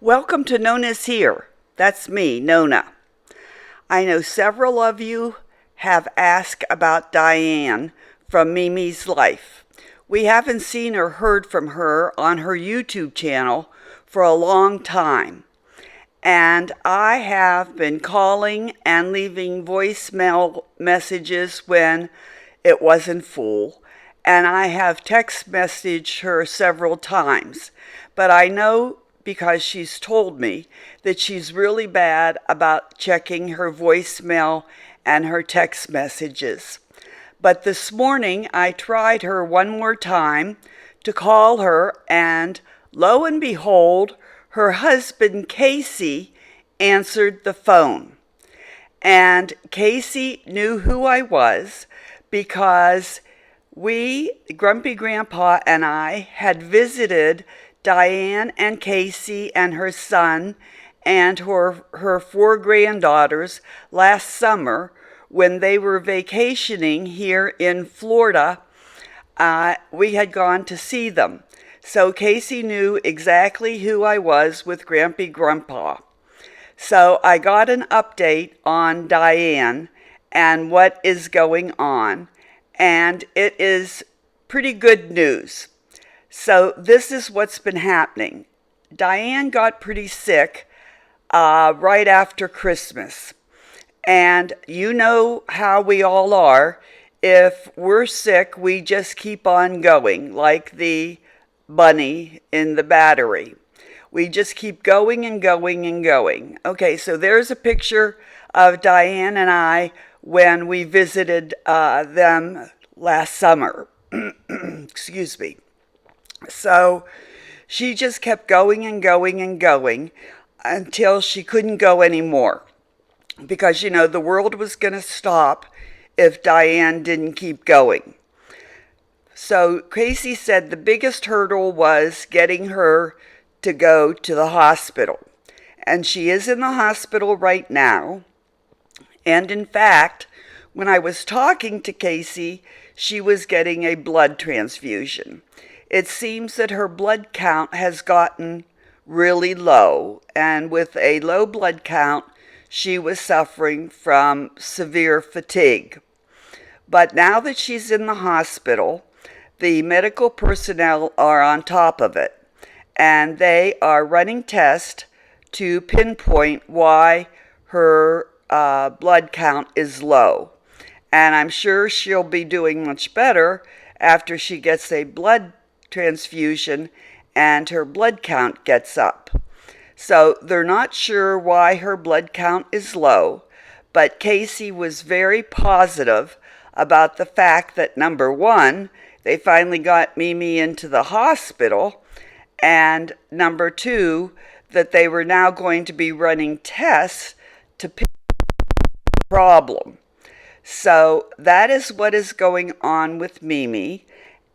Welcome to NonnasHere. That's me, Nonna. I know several of you have asked about Diane from Mimi's life. We haven't seen or heard from her on her YouTube channel for a long time. And I have been calling and leaving voicemail messages when it wasn't full. And I have text messaged her several times. But I know because she's told me that she's really bad about checking her voicemail and her text messages. But this morning I tried her one more time to call her, and lo and behold, her husband Casey answered the phone. And Casey knew who I was because we, Grumpy Grandpa and I, had visited Diane and Casey and her son and her four granddaughters last summer when they were vacationing here in Florida. We had gone to see them. So Casey knew exactly who I was with Grumpy Grandpa. So I got an update on Diane and what is going on, and it is pretty good news. So this is what's been happening. Diane got pretty sick right after Christmas. And you know how we all are. If we're sick, we just keep on going, like the bunny in the battery. We just keep going and going and going. Okay, so there's a picture of Diane and I when we visited them last summer. Excuse me. So she just kept going and going and going until she couldn't go anymore. Because, you know, the world was going to stop if Diane didn't keep going. So Casey said the biggest hurdle was getting her to go to the hospital. And she is in the hospital right now. And in fact, when I was talking to Casey, she was getting a blood transfusion. It seems that her blood count has gotten really low, and with a low blood count, she was suffering from severe fatigue. But now that she's in the hospital, the medical personnel are on top of it, and they are running tests to pinpoint why her blood count is low. And I'm sure she'll be doing much better after she gets a blood transfusion and her blood count gets up. So they're not sure why her blood count is low, but Casey was very positive about the fact that, number one, they finally got Mimi into the hospital, and number two, that they were now going to be running tests to pick the problem. So that is what is going on with Mimi.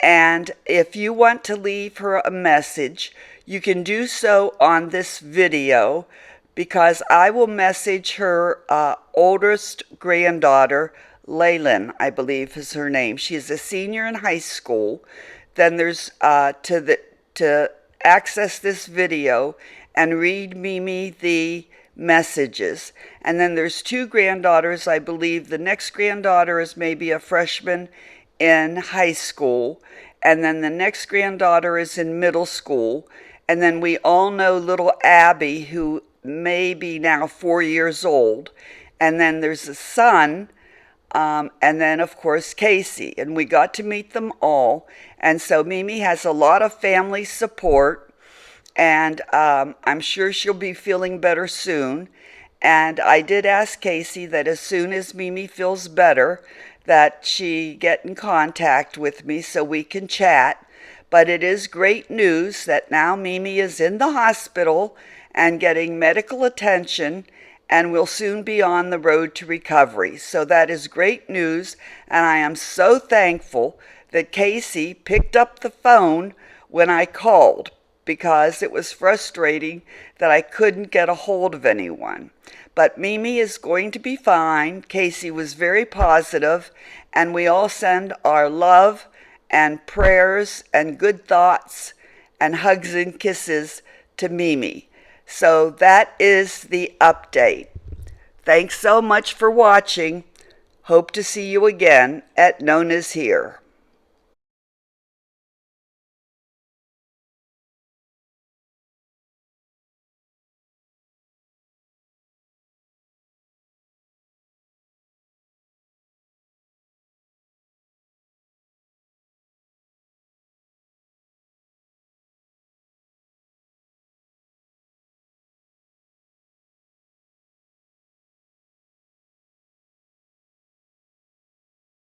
And if you want to leave her a message, you can do so on this video, because I will message her oldest granddaughter, Laylan, I believe is her name. She is a senior in high school. Then there's to access this video and read Mimi the messages. And then there's two granddaughters. I believe the next granddaughter is maybe a freshman in high school, and then the next granddaughter is in middle school, and then we all know little Abby, who may be now 4 years old, and then there's a son, and then of course Casey, and we got to meet them all. And so Mimi has a lot of family support, and I'm sure she'll be feeling better soon. And I did ask Casey that as soon as Mimi feels better, that she get in contact with me so we can chat. But it is great news that now Mimi is in the hospital and getting medical attention and will soon be on the road to recovery. So that is great news, and I am so thankful that Casey picked up the phone when I called, because it was frustrating that I couldn't get a hold of anyone. But Mimi is going to be fine. Casey was very positive, and we all send our love and prayers and good thoughts and hugs and kisses to Mimi. So that is the update. Thanks so much for watching. Hope to see you again at NonnasHere.